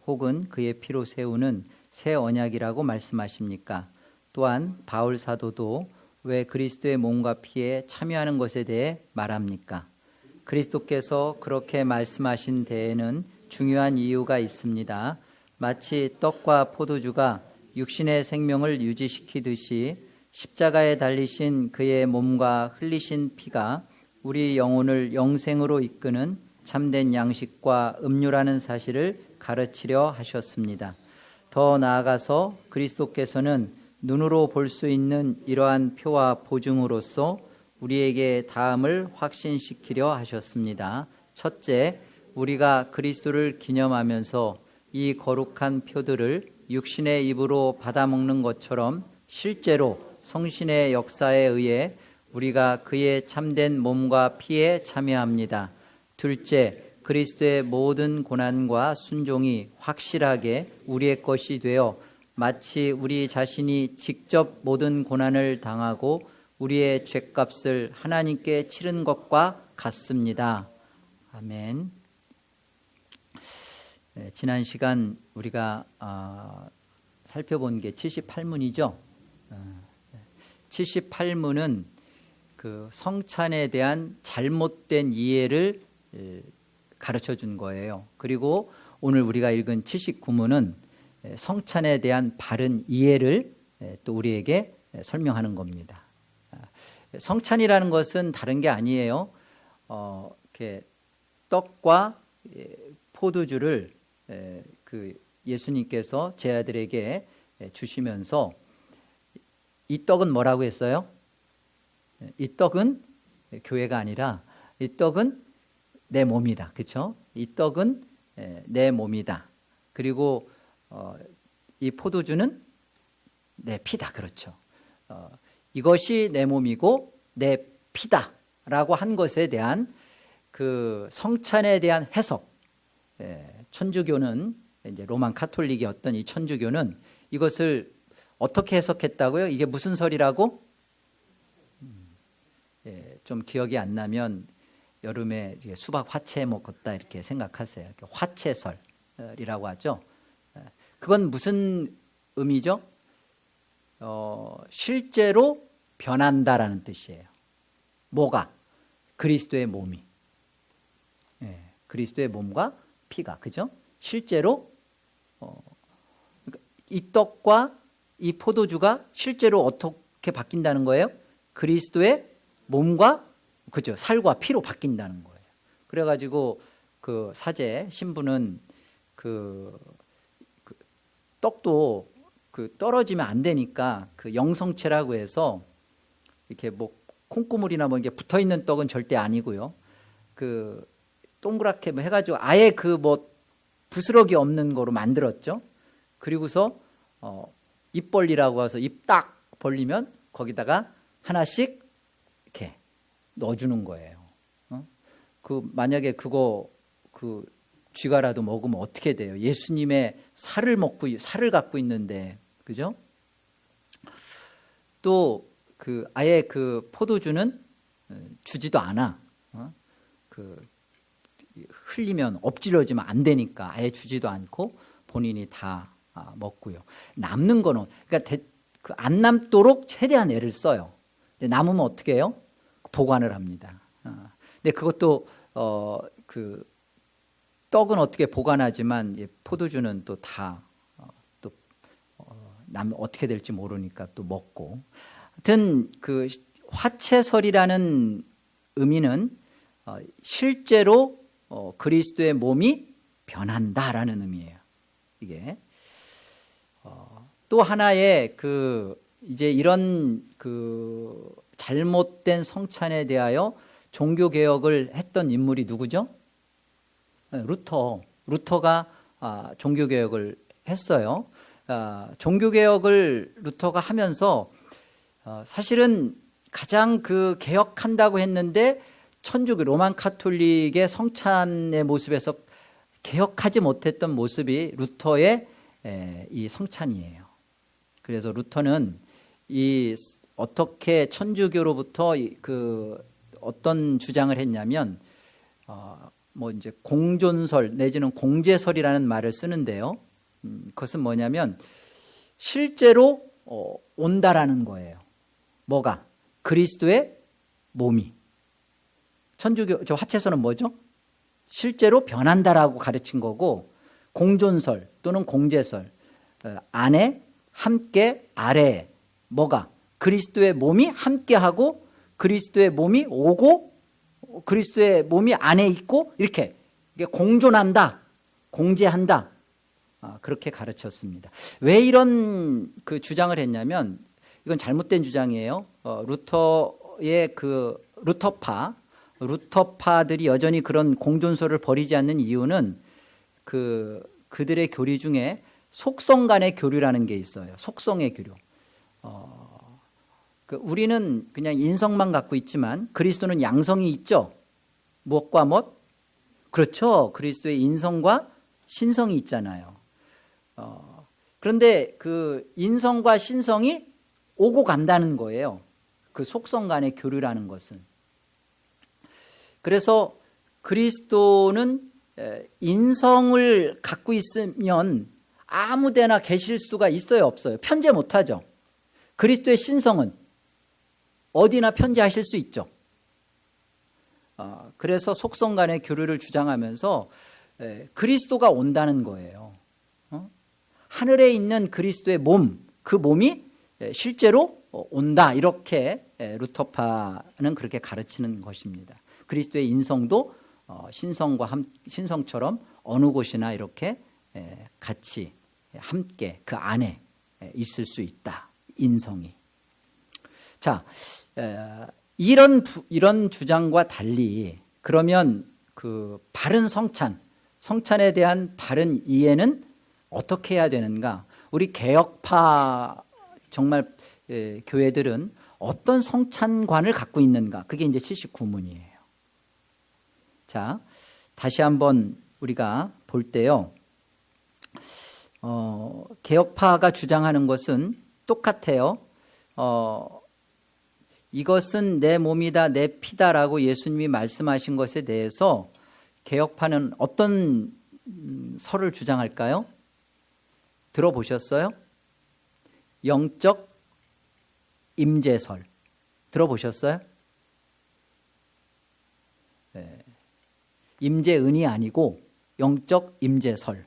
혹은 그의 피로 세우는 새 언약이라고 말씀하십니까? 또한 바울 사도도 왜 그리스도의 몸과 피에 참여하는 것에 대해 말합니까? 그리스도께서 그렇게 말씀하신 데에는 중요한 이유가 있습니다. 마치 떡과 포도주가 육신의 생명을 유지시키듯이 십자가에 달리신 그의 몸과 흘리신 피가 우리 영혼을 영생으로 이끄는 참된 양식과 음료라는 사실을 가르치려 하셨습니다. 더 나아가서 그리스도께서는 눈으로 볼 수 있는 이러한 표와 보증으로서 우리에게 다음을 확신시키려 하셨습니다. 첫째, 우리가 그리스도를 기념하면서 이 거룩한 표들을 육신의 입으로 받아먹는 것처럼 실제로 성신의 역사에 의해 우리가 그의 참된 몸과 피에 참여합니다. 둘째, 그리스도의 모든 고난과 순종이 확실하게 우리의 것이 되어 마치 우리 자신이 직접 모든 고난을 당하고 우리의 죄값을 하나님께 치른 것과 같습니다. 아멘. 네, 지난 시간 우리가 살펴본 게 78문이죠. 78문은 그 성찬에 대한 잘못된 이해를 가르쳐 준 거예요. 그리고 오늘 우리가 읽은 79문은 성찬에 대한 바른 이해를 또 우리에게 설명하는 겁니다. 성찬이라는 것은 다른 게 아니에요. 이렇게 떡과 포도주를 그 예수님께서 제 아들에게 주시면서 이 떡은 뭐라고 했어요? 이 떡은 교회가 아니라 이 떡은 내 몸이다. 그렇죠? 이 떡은 내 몸이다. 그리고 이 포도주는 내 피다. 그렇죠? 이것이 내 몸이고 내 피다라고 한 것에 대한 그 성찬에 대한 해석. 천주교는 이제 로만 카톨릭이었던 이 천주교는 이것을 어떻게 해석했다고요? 이게 무슨 설이라고? 좀 기억이 안 나면 여름에 수박 화채 먹었다 이렇게 생각하세요. 화채설이라고 하죠. 그건 무슨 의미죠? 실제로 변한다라는 뜻이에요. 뭐가? 그리스도의 몸이. 그리스도의 몸과 피가. 그죠? 실제로 이 떡과 이 포도주가 실제로 어떻게 바뀐다는 거예요? 그리스도의 몸과 그죠? 살과 피로 바뀐다는 거예요. 그래가지고 그 사제 신부는 그 떡도 그 떨어지면 안 되니까 그 영성체라고 해서 이렇게 뭐 콩고물이나 뭐 이게 붙어 있는 떡은 절대 아니고요. 그 동그랗게 뭐 해가지고 아예 그 뭐 부스러기 없는 거로 만들었죠. 그리고서 입 벌리라고 해서 입 딱 벌리면 거기다가 하나씩 이렇게 넣어주는 거예요. 그 만약에 그거 그 쥐가라도 먹으면 어떻게 돼요? 예수님의 살을 갖고 있는데, 그죠? 또 그 아예 그 포도주는 주지도 않아. 그 흘리면 엎질러지면 안 되니까 아예 주지도 않고 본인이 다 먹고요. 남는 거는 그러니까 그 안 남도록 최대한 애를 써요. 근데 남으면 어떻게 해요? 보관을 합니다. 근데 그것도 그 떡은 어떻게 보관하지만 포도주는 또 다 어떻게 될지 모르니까 또 먹고. 하여튼 그 화채설이라는 의미는 실제로 그리스도의 몸이 변한다라는 의미예요. 이게 또 하나의 그 이제 이런 그 잘못된 성찬에 대하여 종교 개혁을 했던 인물이 누구죠? 루터가 종교 개혁을 했어요. 종교 개혁을 루터가 하면서 사실은 가장 그 개혁한다고 했는데 천주교 로만 카톨릭의 성찬의 모습에서 개혁하지 못했던 모습이 루터의 이 성찬이에요. 그래서 루터는 이 어떻게 천주교로부터 그 어떤 주장을 했냐면 뭐 이제 공존설 내지는 공제설이라는 말을 쓰는데요. 그것은 뭐냐면 실제로 온다라는 거예요. 뭐가? 그리스도의 몸이. 천주교 저 화채설은 뭐죠? 실제로 변한다라고 가르친 거고, 공존설 또는 공제설, 안에 함께 아래에 뭐가? 그리스도의 몸이 함께하고 그리스도의 몸이 오고 그리스도의 몸이 안에 있고 이렇게 공존한다, 공제한다, 그렇게 가르쳤습니다. 왜 이런 그 주장을 했냐면 이건 잘못된 주장이에요. 루터의 그 루터파들이 여전히 그런 공존설을 버리지 않는 이유는 그들의 교리 중에 속성 간의 교류라는 게 있어요. 속성의 교류. 우리는 그냥 인성만 갖고 있지만 그리스도는 양성이 있죠. 무엇과 무엇? 그렇죠. 그리스도의 인성과 신성이 있잖아요. 그런데 그 인성과 신성이 오고 간다는 거예요. 그 속성 간의 교류라는 것은. 그래서 그리스도는 인성을 갖고 있으면 아무 데나 계실 수가 있어요, 없어요? 편재 못하죠. 그리스도의 신성은 어디나 편재하실 수 있죠. 그래서 속성 간의 교류를 주장하면서 그리스도가 온다는 거예요. 하늘에 있는 그리스도의 몸, 그 몸이 실제로 온다, 이렇게 루터파는 그렇게 가르치는 것입니다. 그리스도의 인성도 신성처럼 어느 곳이나 이렇게 같이 함께 그 안에 있을 수 있다, 인성이. 자, 이런 주장과 달리 그러면 그 바른 성찬에 대한 바른 이해는 어떻게 해야 되는가? 우리 개혁파 정말 교회들은 어떤 성찬관을 갖고 있는가? 그게 이제 79문이에요. 자, 다시 한번 우리가 볼 때요. 개혁파가 주장하는 것은 똑같아요. 이것은 내 몸이다, 내 피다라고 예수님이 말씀하신 것에 대해서 개혁파는 어떤 설을 주장할까요? 들어보셨어요? 영적 임재설 들어보셨어요? 네. 임재은이 아니고 영적 임재설.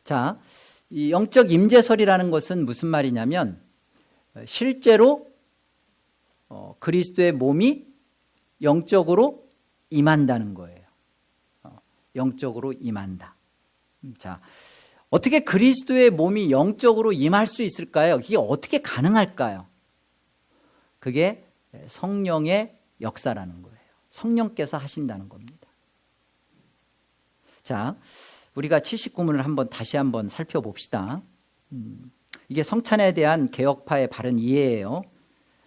자, 이 영적 임재설이라는 것은 무슨 말이냐면 실제로 그리스도의 몸이 영적으로 임한다는 거예요. 영적으로 임한다. 자, 어떻게 그리스도의 몸이 영적으로 임할 수 있을까요? 이게 어떻게 가능할까요? 그게 성령의 역사라는 거예요. 성령께서 하신다는 겁니다. 자, 우리가 79문을 다시 한번 살펴봅시다. 이게 성찬에 대한 개혁파의 바른 이해예요.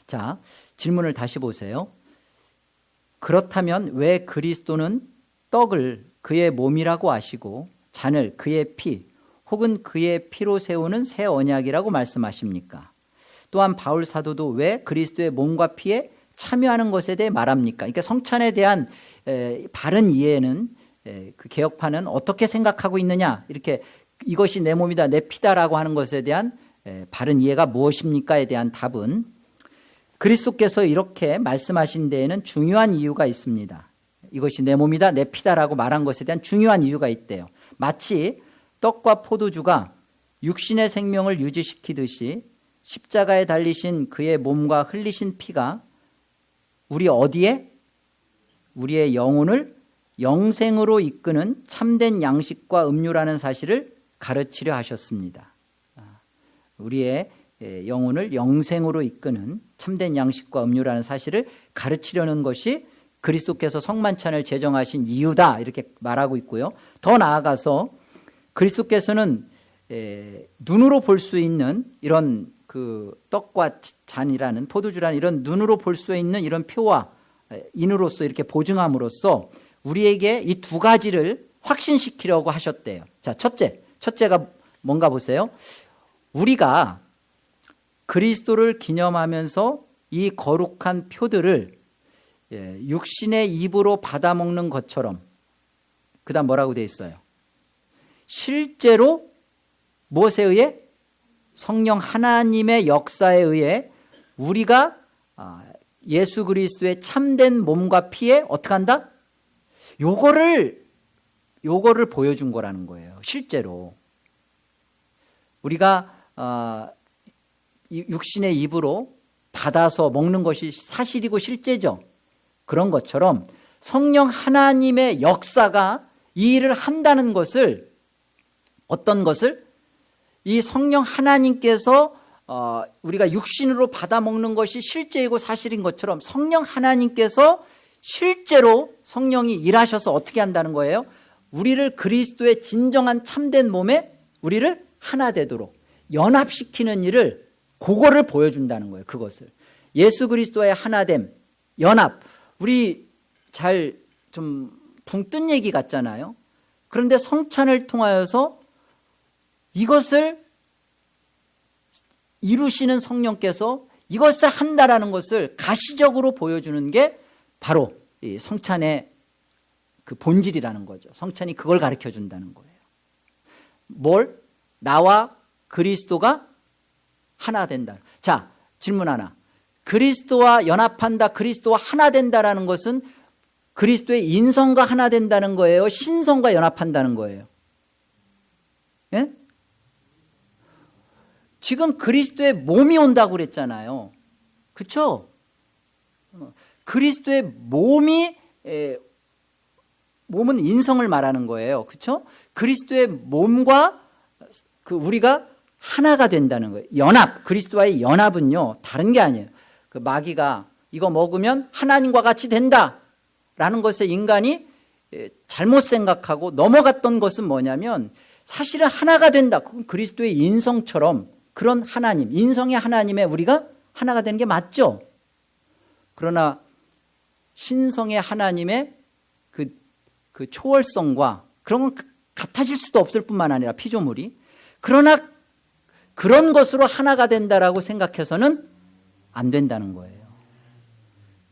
자, 질문을 다시 보세요. 그렇다면 왜 그리스도는 떡을 그의 몸이라고 하시고 잔을 그의 피 혹은 그의 피로 세우는 새 언약이라고 말씀하십니까? 또한 바울 사도도 왜 그리스도의 몸과 피에 참여하는 것에 대해 말합니까? 그러니까 성찬에 대한 바른 이해는 그 개혁파는 어떻게 생각하고 있느냐, 이렇게 이것이 내 몸이다, 내 피다라고 하는 것에 대한 바른 이해가 무엇입니까에 대한 답은 그리스도께서 이렇게 말씀하신 데에는 중요한 이유가 있습니다. 이것이 내 몸이다, 내 피다라고 말한 것에 대한 중요한 이유가 있대요. 마치 떡과 포도주가 육신의 생명을 유지시키듯이 십자가에 달리신 그의 몸과 흘리신 피가 우리 어디에? 우리의 영혼을 영생으로 이끄는 참된 양식과 음료라는 사실을 가르치려 하셨습니다. 우리의 영혼을 영생으로 이끄는 참된 양식과 음료라는 사실을 가르치려는 것이 그리스도께서 성만찬을 제정하신 이유다, 이렇게 말하고 있고요. 더 나아가서 그리스도께서는 눈으로 볼 수 있는 이런 그 떡과 잔이라는 포도주라는 이런 눈으로 볼 수 있는 이런 표와 인으로서 이렇게 보증함으로써 우리에게 이 두 가지를 확신시키려고 하셨대요. 자, 첫째가 뭔가 보세요. 우리가 그리스도를 기념하면서 이 거룩한 표들을 육신의 입으로 받아먹는 것처럼, 그 다음 뭐라고 되어 있어요? 실제로 무엇에 의해? 성령 하나님의 역사에 의해 우리가 예수 그리스도의 참된 몸과 피에 어떻게 한다? 요거를 보여준 거라는 거예요. 실제로 우리가 육신의 입으로 받아서 먹는 것이 사실이고 실제죠. 그런 것처럼 성령 하나님의 역사가 이 일을 한다는 것을, 어떤 것을? 이 성령 하나님께서 우리가 육신으로 받아먹는 것이 실제이고 사실인 것처럼 성령 하나님께서 실제로 성령이 일하셔서 어떻게 한다는 거예요? 우리를 그리스도의 진정한 참된 몸에 우리를 하나 되도록 연합시키는 일을, 그거를 보여준다는 거예요. 그것을 예수 그리스도의 하나됨, 연합, 우리 잘 좀 붕 뜬 얘기 같잖아요. 그런데 성찬을 통하여서 이것을 이루시는 성령께서 이것을 한다라는 것을 가시적으로 보여주는 게 바로 이 성찬의 그 본질이라는 거죠. 성찬이 그걸 가르쳐 준다는 거예요. 뭘? 나와 그리스도가 하나 된다. 자, 질문 하나. 그리스도와 연합한다, 그리스도와 하나 된다라는 것은 그리스도의 인성과 하나 된다는 거예요? 신성과 연합한다는 거예요? 예? 지금 그리스도의 몸이 온다고 그랬잖아요. 그렇죠? 그리스도의 몸은 인성을 말하는 거예요. 그렇죠? 그리스도의 몸과 우리가 하나가 된다는 거예요. 연합, 그리스도와의 연합은요, 다른 게 아니에요. 그 마귀가 이거 먹으면 하나님과 같이 된다라는 것에 인간이 잘못 생각하고 넘어갔던 것은 뭐냐면, 사실은 하나가 된다. 그건 그리스도의 인성처럼 그런 하나님, 인성의 하나님에 우리가 하나가 되는 게 맞죠. 그러나 신성의 하나님의 그 초월성과 그런 건 같아질 수도 없을 뿐만 아니라 피조물이, 그러나 그런 것으로 하나가 된다라고 생각해서는 안 된다는 거예요.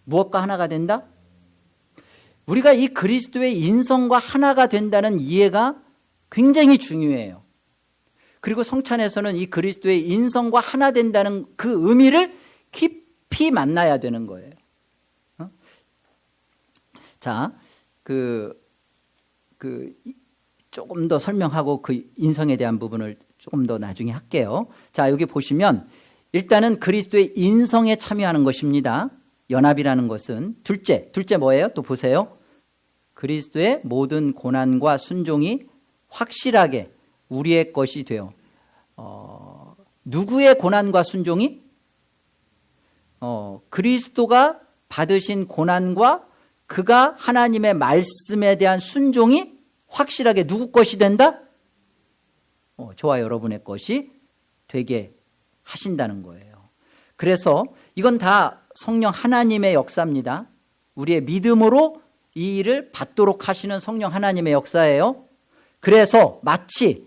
무엇과 하나가 된다? 우리가 이 그리스도의 인성과 하나가 된다는 이해가 굉장히 중요해요. 그리고 성찬에서는 이 그리스도의 인성과 하나 된다는 그 의미를 깊이 만나야 되는 거예요. 자, 조금 더 설명하고 그 인성에 대한 부분을 조금 더 나중에 할게요. 자, 여기 보시면 일단은 그리스도의 인성에 참여하는 것입니다. 연합이라는 것은. 둘째 뭐예요? 또 보세요. 그리스도의 모든 고난과 순종이 확실하게 우리의 것이 되어. 누구의 고난과 순종이? 그리스도가 받으신 고난과 그가 하나님의 말씀에 대한 순종이 확실하게 누구 것이 된다? 저와 여러분의 것이 되게 하신다는 거예요. 그래서 이건 다 성령 하나님의 역사입니다. 우리의 믿음으로 이 일을 받도록 하시는 성령 하나님의 역사예요. 그래서 마치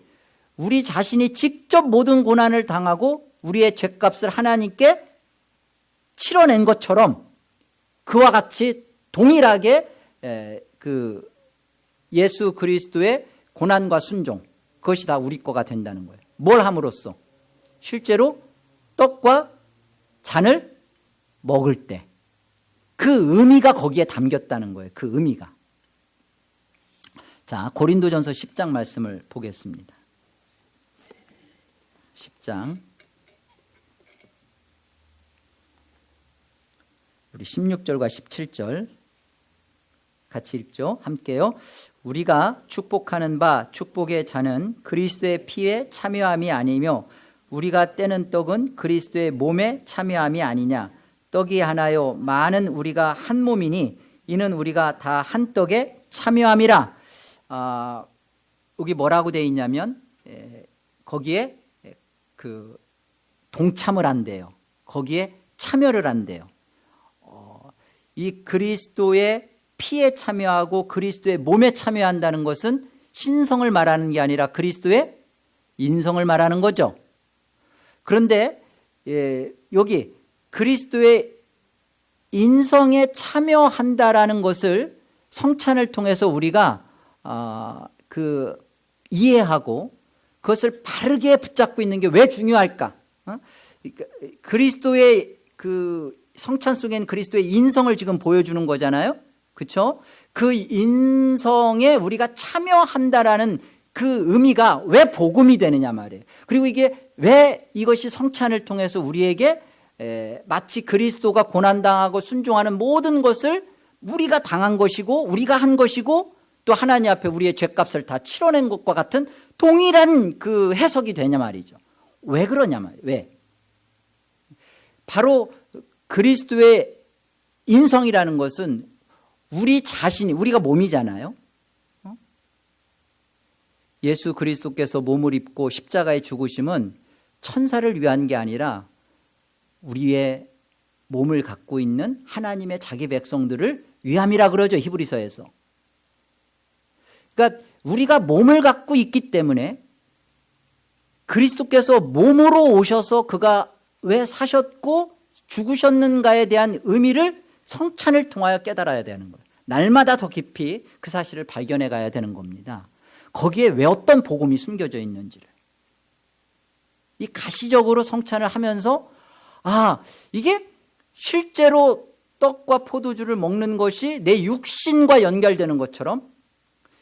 우리 자신이 직접 모든 고난을 당하고 우리의 죄값을 하나님께 치러낸 것처럼 그와 같이 동일하게 그 예수 그리스도의 고난과 순종, 그것이 다 우리 거가 된다는 거예요. 뭘 함으로써? 실제로 떡과 잔을 먹을 때 그 의미가 거기에 담겼다는 거예요. 그 의미가. 자, 고린도전서 10장 말씀을 보겠습니다. 10장 우리 16절과 17절 같이 읽죠. 함께요. 우리가 축복하는 바 축복의 잔은 그리스도의 피에 참여함이 아니며 우리가 떼는 떡은 그리스도의 몸에 참여함이 아니냐. 떡이 하나요 많은 우리가 한 몸이니 이는 우리가 다 한 떡에 참여함이라. 여기 뭐라고 되어 있냐면 거기에 그 동참을 한대요. 거기에 참여를 한대요. 이 그리스도의 피에 참여하고 그리스도의 몸에 참여한다는 것은 신성을 말하는 게 아니라 그리스도의 인성을 말하는 거죠. 그런데 여기 그리스도의 인성에 참여한다라는 것을 성찬을 통해서 우리가 이해하고 그것을 바르게 붙잡고 있는 게 왜 중요할까? 그리스도의 그 성찬 속에는 그리스도의 인성을 지금 보여주는 거잖아요. 그렇죠? 그 인성에 우리가 참여한다라는 그 의미가 왜 복음이 되느냐 말이에요. 그리고 이게 왜 이것이 성찬을 통해서 우리에게 마치 그리스도가 고난당하고 순종하는 모든 것을 우리가 당한 것이고 우리가 한 것이고 또 하나님 앞에 우리의 죄값을 다 치러낸 것과 같은 동일한 그 해석이 되냐 말이죠. 왜 그러냐 말이에요. 왜? 바로 그리스도의 인성이라는 것은 우리 자신이, 우리가 몸이잖아요. 예수 그리스도께서 몸을 입고 십자가에 죽으심은 천사를 위한 게 아니라 우리의 몸을 갖고 있는 하나님의 자기 백성들을 위함이라 그러죠. 히브리서에서. 그러니까 우리가 몸을 갖고 있기 때문에 그리스도께서 몸으로 오셔서 그가 왜 사셨고 죽으셨는가에 대한 의미를 성찬을 통하여 깨달아야 되는 거예요. 날마다 더 깊이 그 사실을 발견해 가야 되는 겁니다. 거기에 왜 어떤 복음이 숨겨져 있는지를. 이 가시적으로 성찬을 하면서 이게 실제로 떡과 포도주를 먹는 것이 내 육신과 연결되는 것처럼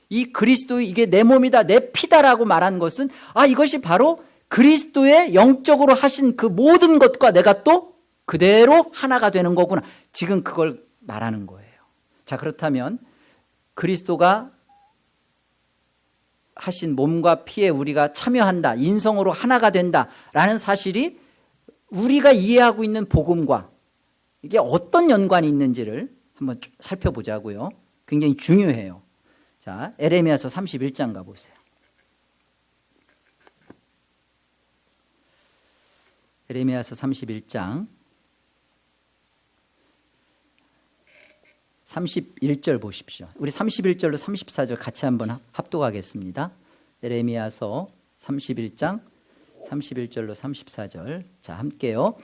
이 그리스도의 이게 내 몸이다 내 피다라고 말한 것은 이것이 바로 그리스도의 영적으로 하신 그 모든 것과 내가 또 그대로 하나가 되는 거구나. 지금 그걸 말하는 거예요. 자, 그렇다면 그리스도가 하신 몸과 피에 우리가 참여한다, 인성으로 하나가 된다라는 사실이 우리가 이해하고 있는 복음과 이게 어떤 연관이 있는지를 한번 살펴보자고요. 굉장히 중요해요. 자, 에레미야서 31장 가보세요. 에레미야서 31장 31절 보십시오. 우리 31절로 34절 같이 한번 합독하겠습니다. 에레미야서 31장 31절로 34절. 자, 함께요.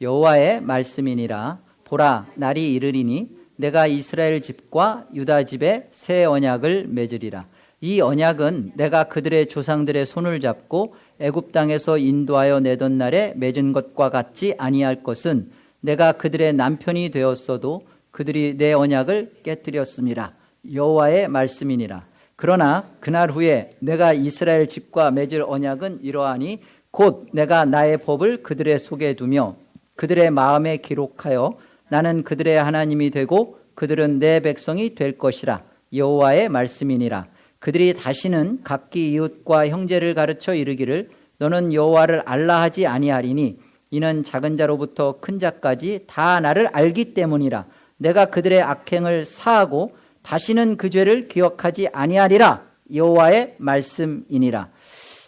여호와의 말씀이니라. 보라, 날이 이르리니 내가 이스라엘 집과 유다 집에 새 언약을 맺으리라. 이 언약은 내가 그들의 조상들의 손을 잡고 애굽 땅에서 인도하여 내던 날에 맺은 것과 같지 아니할 것은 내가 그들의 남편이 되었어도 그들이 내 언약을 깨뜨렸음이라. 여호와의 말씀이니라. 그러나 그날 후에 내가 이스라엘 집과 맺을 언약은 이러하니 곧 내가 나의 법을 그들의 속에 두며 그들의 마음에 기록하여 나는 그들의 하나님이 되고 그들은 내 백성이 될 것이라. 여호와의 말씀이니라. 그들이 다시는 각기 이웃과 형제를 가르쳐 이르기를 너는 여호와를 알라 하지 아니하리니 이는 작은 자로부터 큰 자까지 다 나를 알기 때문이라. 내가 그들의 악행을 사하고 다시는 그 죄를 기억하지 아니하리라. 여호와의 말씀이니라.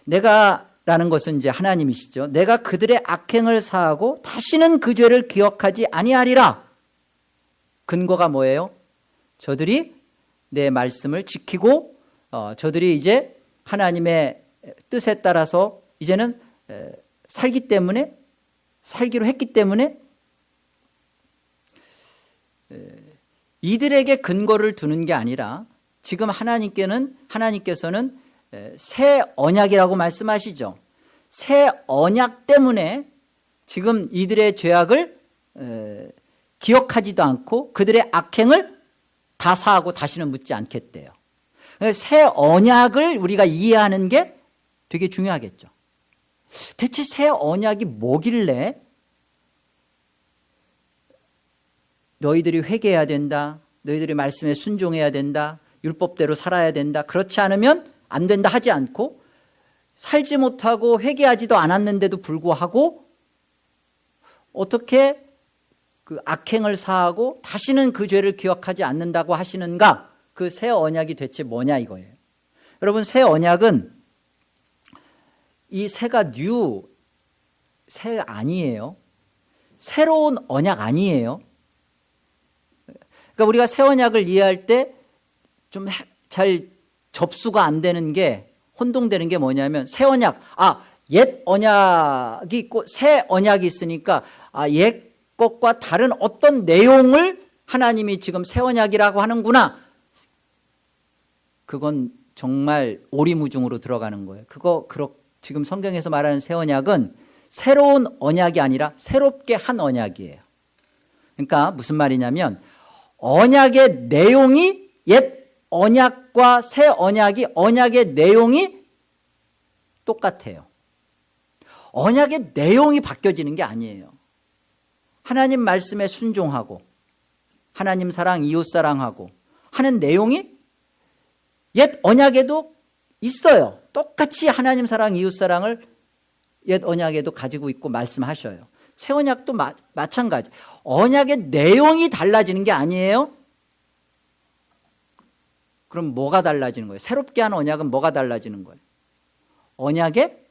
내가라는 것은 이제 하나님이시죠. 내가 그들의 악행을 사하고 다시는 그 죄를 기억하지 아니하리라. 근거가 뭐예요? 저들이 내 말씀을 지키고 저들이 이제 하나님의 뜻에 따라서 이제는 살기로 했기 때문에 이들에게 근거를 두는 게 아니라 지금 하나님께서는 새 언약이라고 말씀하시죠. 새 언약 때문에 지금 이들의 죄악을 기억하지도 않고 그들의 악행을 다 사하고 다시는 묻지 않겠대요. 새 언약을 우리가 이해하는 게 되게 중요하겠죠. 대체 새 언약이 뭐길래 너희들이 회개해야 된다, 너희들이 말씀에 순종해야 된다, 율법대로 살아야 된다, 그렇지 않으면 안 된다 하지 않고 살지 못하고 회개하지도 않았는데도 불구하고 어떻게 그 악행을 사하고 다시는 그 죄를 기억하지 않는다고 하시는가? 그 새 언약이 대체 뭐냐 이거예요. 여러분, 새 언약은 이 새가 새 아니에요. 새로운 언약 아니에요. 그러니까 우리가 새 언약을 이해할 때 좀 잘 접수가 안 되는 게, 혼동되는 게 뭐냐면 새 언약, 옛 언약이 있고 새 언약이 있으니까 옛 것과 다른 어떤 내용을 하나님이 지금 새 언약이라고 하는구나. 그건 정말 오리무중으로 들어가는 거예요. 지금 성경에서 말하는 새 언약은 새로운 언약이 아니라 새롭게 한 언약이에요. 그러니까 무슨 말이냐면 언약의 내용이 옛 언약과 새 언약이 언약의 내용이 똑같아요. 언약의 내용이 바뀌어지는 게 아니에요. 하나님 말씀에 순종하고 하나님 사랑, 이웃 사랑하고 하는 내용이 옛 언약에도 있어요. 똑같이 하나님 사랑, 이웃 사랑을 옛 언약에도 가지고 있고 말씀하셔요. 새 언약도 마찬가지. 언약의 내용이 달라지는 게 아니에요. 그럼 뭐가 달라지는 거예요? 새롭게 하는 언약은 뭐가 달라지는 거예요? 언약의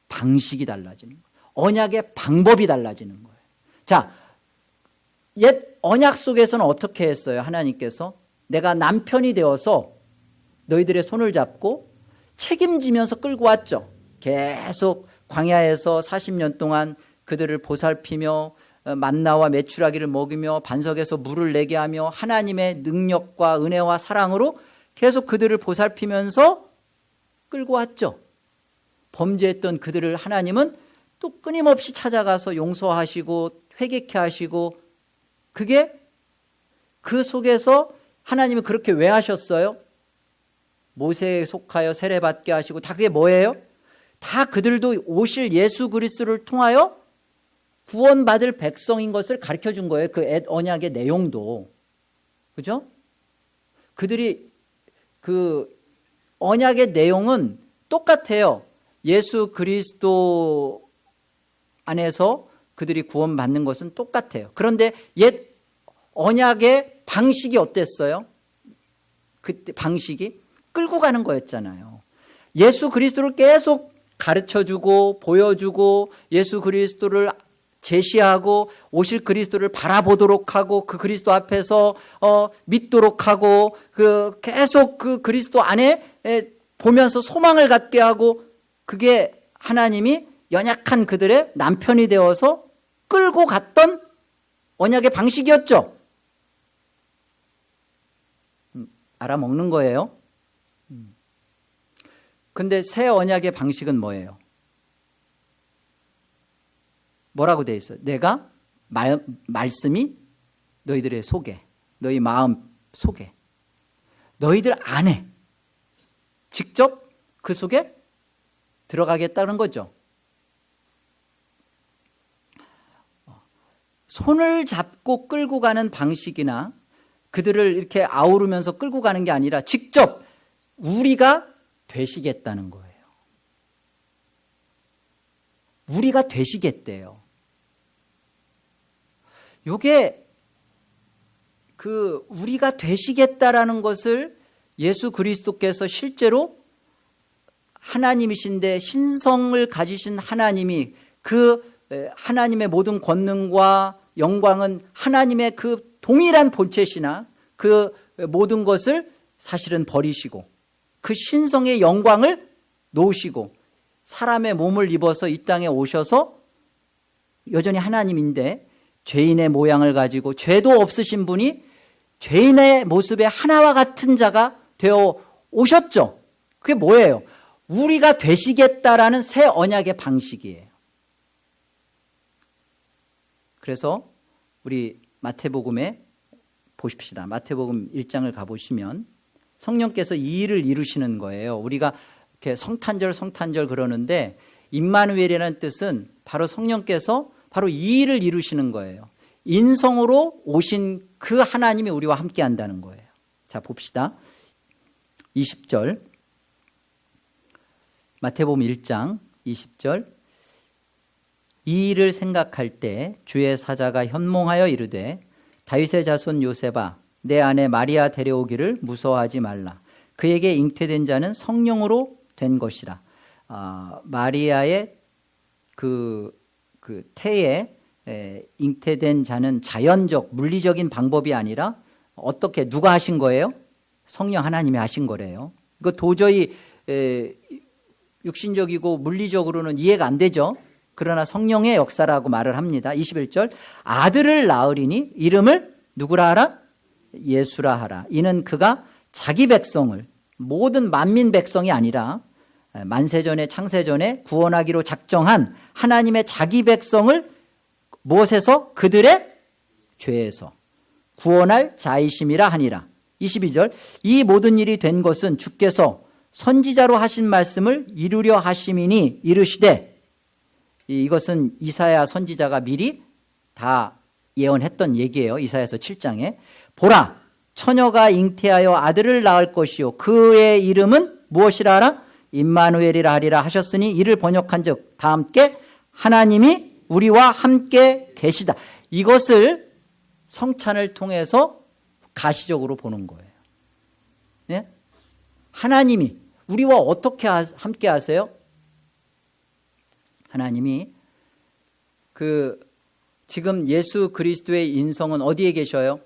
방식이 달라지는 거예요. 언약의 방법이 달라지는 거예요. 자, 옛 언약 속에서는 어떻게 했어요? 하나님께서 내가 남편이 되어서 너희들의 손을 잡고 책임지면서 끌고 왔죠. 계속 광야에서 40년 동안 그들을 보살피며 만나와 메추라기를 먹이며 반석에서 물을 내게 하며 하나님의 능력과 은혜와 사랑으로 계속 그들을 보살피면서 끌고 왔죠. 범죄했던 그들을 하나님은 또 끊임없이 찾아가서 용서하시고 회개케 하시고, 그게 그 속에서 하나님은 그렇게 왜 하셨어요? 모세에 속하여 세례받게 하시고, 다 그게 뭐예요? 다 그들도 오실 예수 그리스도를 통하여 구원받을 백성인 것을 가르쳐 준 거예요. 그 언약의 내용도. 그죠? 그들이 그 언약의 내용은 똑같아요. 예수 그리스도 안에서 그들이 구원받는 것은 똑같아요. 그런데 옛 언약의 방식이 어땠어요? 그때 방식이 끌고 가는 거였잖아요. 예수 그리스도를 계속 가르쳐주고 보여주고 예수 그리스도를 제시하고 오실 그리스도를 바라보도록 하고 그 그리스도 앞에서 믿도록 하고 계속 그 그리스도 안에 보면서 소망을 갖게 하고, 그게 하나님이 연약한 그들의 남편이 되어서 끌고 갔던 언약의 방식이었죠. 알아먹는 거예요. 근데 새 언약의 방식은 뭐예요? 뭐라고 되어 있어요? 내가 말씀이 너희들의 속에, 너희 마음 속에, 너희들 안에 직접 그 속에 들어가겠다는 거죠. 손을 잡고 끌고 가는 방식이나 그들을 이렇게 아우르면서 끌고 가는 게 아니라 직접 우리가 되시겠다는 거예요. 우리가 되시겠대요. 요게 우리가 되시겠다라는 것을 예수 그리스도께서 실제로 하나님이신데 신성을 가지신 하나님이 그 하나님의 모든 권능과 영광은 하나님의 그 동일한 본체시나 그 모든 것을 사실은 버리시고 그 신성의 영광을 놓으시고 사람의 몸을 입어서 이 땅에 오셔서 여전히 하나님인데 죄인의 모양을 가지고 죄도 없으신 분이 죄인의 모습의 하나와 같은 자가 되어 오셨죠. 그게 뭐예요? 우리가 되시겠다라는 새 언약의 방식이에요. 그래서 우리 마태복음에 보십시다. 마태복음 1장을 가보시면 성령께서 이 일을 이루시는 거예요. 우리가 이렇게 성탄절 그러는데 임마누엘이라는 뜻은 바로 성령께서 바로 이 일을 이루시는 거예요. 인성으로 오신 그 하나님이 우리와 함께 한다는 거예요. 자, 봅시다. 20절. 마태복음 1장 20절. 이 일을 생각할 때 주의 사자가 현몽하여 이르되 다윗의 자손 요셉아 내 아내 마리아 데려오기를 무서워하지 말라. 그에게 잉태된 자는 성령으로 된 것이라. 마리아의 그 태에 잉태된 자는 자연적 물리적인 방법이 아니라 어떻게 누가 하신 거예요? 성령 하나님이 하신 거래요. 이거 도저히 육신적이고 물리적으로는 이해가 안 되죠. 그러나 성령의 역사라고 말을 합니다. 21절 아들을 낳으리니 이름을 누구라 하라? 예수라 하라. 이는 그가 자기 백성을 모든 만민 백성이 아니라 만세전에 창세전에 구원하기로 작정한 하나님의 자기 백성을 무엇에서? 그들의 죄에서 구원할 자이심이라 하니라. 22절 이 모든 일이 된 것은 주께서 선지자로 하신 말씀을 이루려 하심이니 이르시되, 이것은 이사야 선지자가 미리 다 예언했던 얘기예요. 이사야서 7장에 보라 처녀가 잉태하여 아들을 낳을 것이요 그의 이름은 무엇이라 하라? 임마누엘이라 하리라 하셨으니 이를 번역한 즉 다 함께 하나님이 우리와 함께 계시다. 이것을 성찬을 통해서 가시적으로 보는 거예요. 네? 하나님이 우리와 어떻게 함께 하세요? 하나님이 지금 예수 그리스도의 인성은 어디에 계셔요?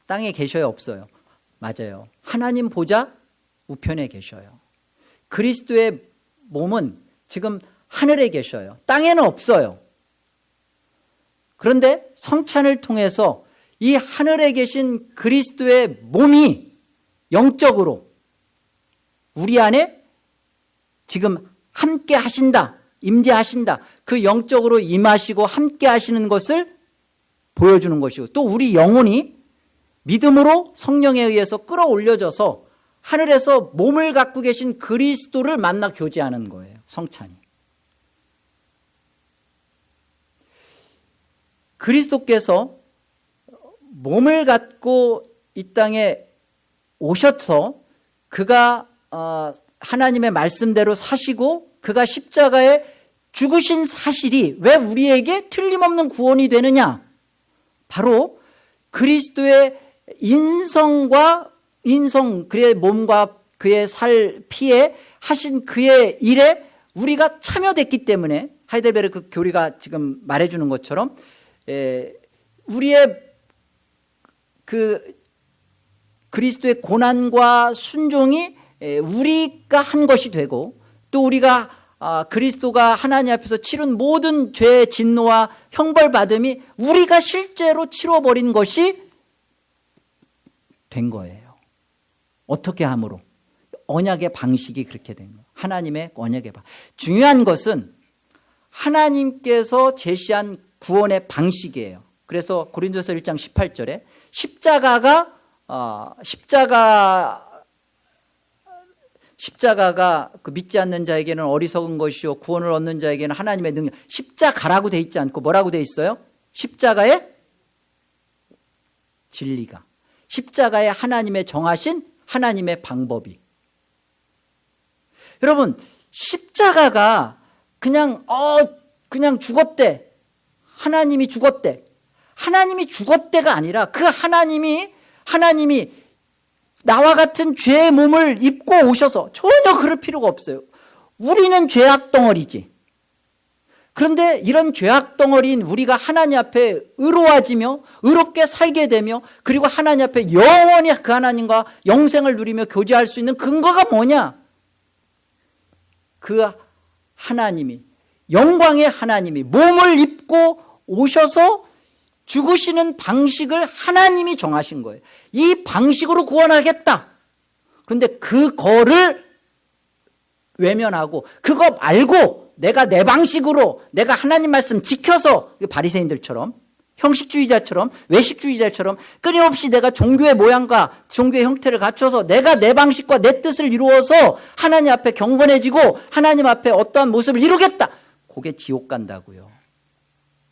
땅에 계셔요? 없어요? 맞아요. 하나님 보좌 우편에 계셔요. 그리스도의 몸은 지금 하늘에 계셔요. 땅에는 없어요. 그런데 성찬을 통해서 이 하늘에 계신 그리스도의 몸이 영적으로 우리 안에 지금 함께 하신다, 임재하신다, 그 영적으로 임하시고 함께 하시는 것을 보여주는 것이고, 또 우리 영혼이 믿음으로 성령에 의해서 끌어올려져서 하늘에서 몸을 갖고 계신 그리스도를 만나 교제하는 거예요. 성찬이. 그리스도께서 몸을 갖고 이 땅에 오셔서 그가 하나님의 말씀대로 사시고 그가 십자가에 죽으신 사실이 왜 우리에게 틀림없는 구원이 되느냐? 바로 그리스도의 그의 몸과 그의 살 피에 하신 그의 일에 우리가 참여됐기 때문에, 하이델베르크 교리가 지금 말해주는 것처럼 우리의 그리스도의 고난과 순종이 우리가 한 것이 되고, 또 우리가 그리스도가 하나님 앞에서 치른 모든 죄의 진노와 형벌받음이 우리가 실제로 치러버린 것이 된 거예요. 어떻게 함으로? 언약의 방식이 그렇게 된 거예요. 하나님의 언약의 방식. 중요한 것은 하나님께서 제시한 구원의 방식이에요. 그래서 고린도서 1장 18절에 십자가가 믿지 않는 자에게는 어리석은 것이요 구원을 얻는 자에게는 하나님의 능력. 십자가라고 돼 있지 않고 뭐라고 돼 있어요? 십자가의 진리가, 십자가에 하나님의 정하신 하나님의 방법이. 여러분, 십자가가 그냥 죽었대, 하나님이 죽었대, 하나님이 죽었대가 아니라 그 하나님이 나와 같은 죄의 몸을 입고 오셔서, 전혀 그럴 필요가 없어요. 우리는 죄악 덩어리지. 그런데 이런 죄악 덩어리인 우리가 하나님 앞에 의로워지며 의롭게 살게 되며, 그리고 하나님 앞에 영원히 그 하나님과 영생을 누리며 교제할 수 있는 근거가 뭐냐? 그 하나님이, 영광의 하나님이 몸을 입고 오셔서 죽으시는 방식을 하나님이 정하신 거예요. 이 방식으로 구원하겠다. 그런데 그거를 외면하고 그거 말고 내가 내 방식으로, 내가 하나님 말씀 지켜서, 바리새인들처럼, 형식주의자처럼, 외식주의자처럼 끊임없이 내가 종교의 모양과 종교의 형태를 갖춰서 내가 내 방식과 내 뜻을 이루어서 하나님 앞에 경건해지고 하나님 앞에 어떠한 모습을 이루겠다. 그게 지옥 간다고요.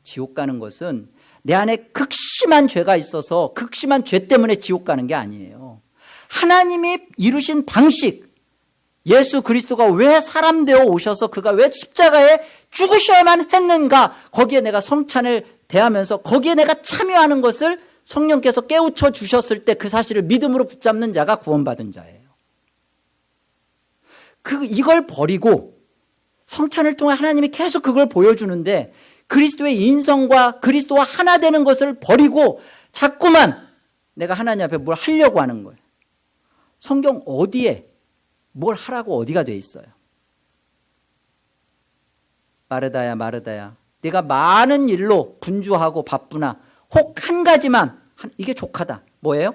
지옥 가는 것은 내 안에 극심한 죄가 있어서 극심한 죄 때문에 지옥 가는 게 아니에요. 하나님이 이루신 방식, 예수 그리스도가 왜 사람 되어 오셔서 그가 왜 십자가에 죽으셔야만 했는가, 거기에 내가 성찬을 대하면서 거기에 내가 참여하는 것을 성령께서 깨우쳐 주셨을 때 그 사실을 믿음으로 붙잡는 자가 구원받은 자예요. 이걸 버리고 성찬을 통해 하나님이 계속 그걸 보여주는데, 그리스도의 인성과 그리스도와 하나 되는 것을 버리고 자꾸만 내가 하나님 앞에 뭘 하려고 하는 거예요. 성경 어디에 뭘 하라고 어디가 돼 있어요? 마르다야 마르다야 내가 많은 일로 분주하고 바쁘나 혹 한 가지만 이게 족하다. 뭐예요?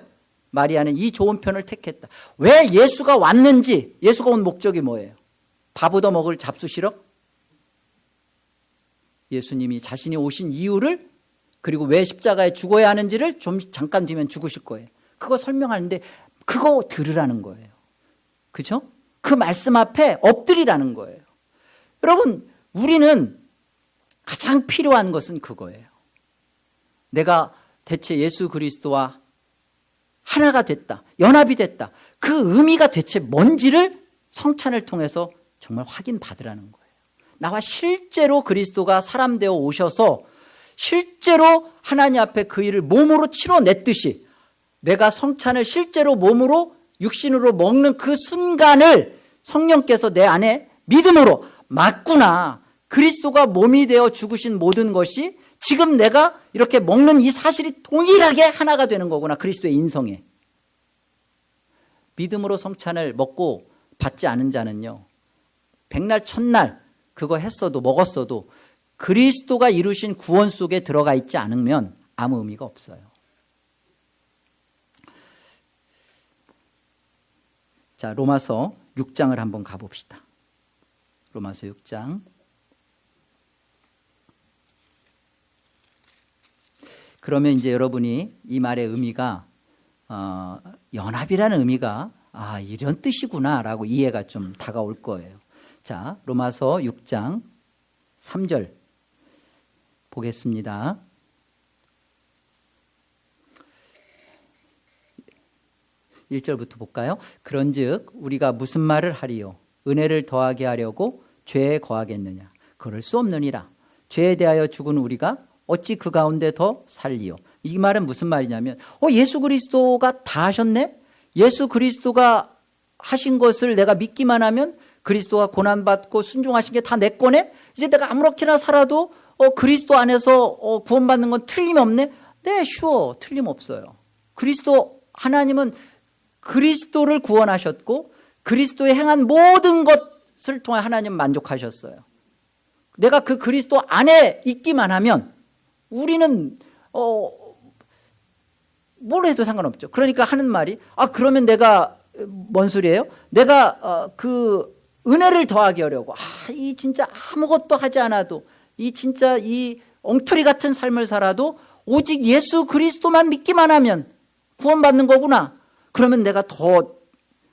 마리아는 이 좋은 편을 택했다. 왜 예수가 왔는지, 예수가 온 목적이 뭐예요? 밥 얻어 먹을 잡수시러? 예수님이 자신이 오신 이유를, 그리고 왜 십자가에 죽어야 하는지를 좀 잠깐 뒤면 죽으실 거예요. 그거 설명하는데 그거 들으라는 거예요. 그죠? 그 말씀 앞에 엎드리라는 거예요. 여러분, 우리는 가장 필요한 것은 그거예요. 내가 대체 예수 그리스도와 하나가 됐다, 연합이 됐다. 그 의미가 대체 뭔지를 성찬을 통해서 정말 확인받으라는 거예요. 나와 실제로 그리스도가 사람 되어 오셔서 실제로 하나님 앞에 그 일을 몸으로 치러냈듯이 내가 성찬을 실제로 몸으로 육신으로 먹는 그 순간을 성령께서 내 안에 믿음으로 맞구나. 그리스도가 몸이 되어 죽으신 모든 것이 지금 내가 이렇게 먹는 이 사실이 동일하게 하나가 되는 거구나. 그리스도의 인성에. 믿음으로 성찬을 먹고 받지 않은 자는요, 백날 첫날 그거 했어도 먹었어도 그리스도가 이루신 구원 속에 들어가 있지 않으면 아무 의미가 없어요. 자, 로마서 6장을 한번 가봅시다. 로마서 6장. 그러면 이제 여러분이 이 말의 의미가 연합이라는 의미가 이런 뜻이구나 라고 이해가 좀 다가올 거예요. 자, 로마서 6장 3절 보겠습니다. 1절부터 볼까요? 그런즉 우리가 무슨 말을 하리요? 은혜를 더하게 하려고 죄에 거하겠느냐? 그럴 수 없느니라. 죄에 대하여 죽은 우리가 어찌 그 가운데 더 살리요? 이 말은 무슨 말이냐면 예수 그리스도가 다 하셨네? 예수 그리스도가 하신 것을 내가 믿기만 하면 그리스도가 고난받고 순종하신 게 다 내 거네? 이제 내가 아무렇게나 살아도 그리스도 안에서 구원받는 건 틀림없네? 네, 슈어, 틀림없어요. 그리스도, 하나님은 그리스도를 구원하셨고 그리스도의 행한 모든 것을 통해 하나님 만족하셨어요. 내가 그 그리스도 안에 있기만 하면 우리는 뭘 해도 상관없죠. 그러니까 하는 말이 그러면 내가 뭔 소리예요? 내가 그 은혜를 더하게 하려고 이 진짜 아무것도 하지 않아도 이 진짜 이 엉터리 같은 삶을 살아도 오직 예수 그리스도만 믿기만 하면 구원받는 거구나. 그러면 내가 더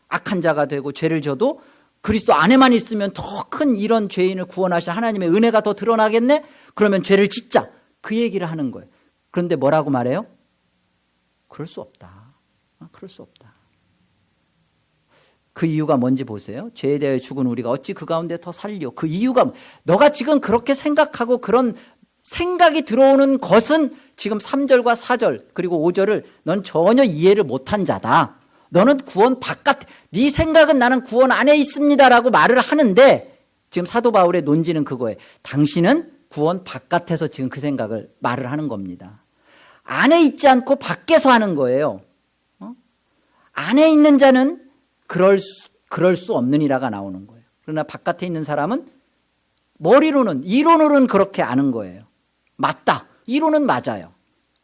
악한 자가 되고 죄를 져도 그리스도 안에만 있으면 더 큰 이런 죄인을 구원하신 하나님의 은혜가 더 드러나겠네? 그러면 죄를 짓자. 그 얘기를 하는 거예요. 그런데 뭐라고 말해요? 그럴 수 없다. 그럴 수 없다. 그 이유가 뭔지 보세요. 죄에 대하여 죽은 우리가 어찌 그 가운데 더 살려. 그 이유가 너가 지금 그렇게 생각하고 그런 생각이 들어오는 것은 지금 3절과 4절 그리고 5절을 넌 전혀 이해를 못한 자다. 너는 구원 바깥, 네 생각은 나는 구원 안에 있습니다라고 말을 하는데 지금 사도 바울의 논지는 그거예요. 당신은 구원 바깥에서 지금 그 생각을 말을 하는 겁니다. 안에 있지 않고 밖에서 하는 거예요. 안에 있는 자는 그럴 수 없느니라가 나오는 거예요. 그러나 바깥에 있는 사람은 머리로는, 이론으로는 그렇게 아는 거예요. 맞다. 이론은 맞아요.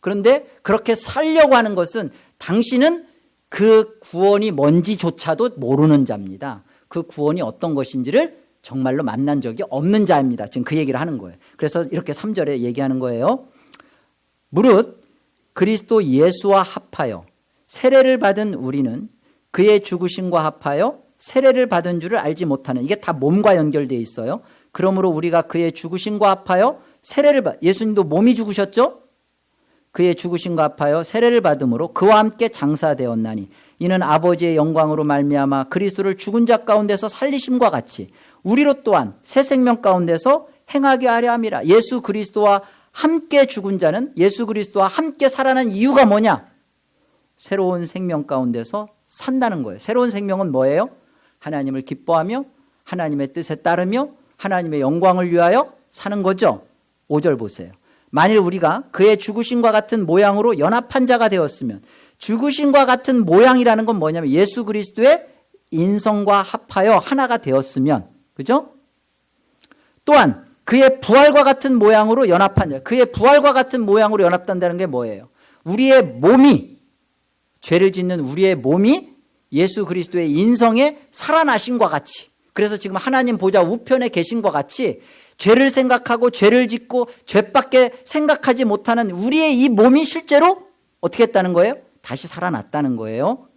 그런데 그렇게 살려고 하는 것은 당신은 그 구원이 뭔지조차도 모르는 자입니다. 그 구원이 어떤 것인지를 정말로 만난 적이 없는 자입니다. 지금 그 얘기를 하는 거예요. 그래서 이렇게 3절에 얘기하는 거예요. 무릇 그리스도 예수와 합하여 세례를 받은 우리는 그의 죽으심과 합하여 세례를 받은 줄을 알지 못하는, 이게 다 몸과 연결되어 있어요. 그러므로 우리가 그의 죽으심과 합하여 예수님도 몸이 죽으셨죠? 그의 죽으심과 합하여 세례를 받음으로 그와 함께 장사되었나니 이는 아버지의 영광으로 말미암아 그리스도를 죽은 자 가운데서 살리심과 같이 우리로 또한 새 생명 가운데서 행하게 하려 함이라. 예수 그리스도와 함께 죽은 자는 예수 그리스도와 함께 살아난 이유가 뭐냐? 새로운 생명 가운데서 산다는 거예요. 새로운 생명은 뭐예요? 하나님을 기뻐하며 하나님의 뜻에 따르며 하나님의 영광을 위하여 사는 거죠. 5절 보세요. 만일 우리가 그의 죽으심과 같은 모양으로 연합한 자가 되었으면, 죽으심과 같은 모양이라는 건 뭐냐면 예수 그리스도의 인성과 합하여 하나가 되었으면, 그죠? 또한 그의 부활과 같은 모양으로 연합한 자. 그의 부활과 같은 모양으로 연합한다는 게 뭐예요? 우리의 몸이, 죄를 짓는 우리의 몸이 예수 그리스도의 인성에 살아나신과 같이, 그래서 지금 하나님 보좌 우편에 계신과 같이 죄를 생각하고 죄를 짓고 죄밖에 생각하지 못하는 우리의 이 몸이 실제로 어떻게 했다는 거예요? 다시 살아났다는 거예요.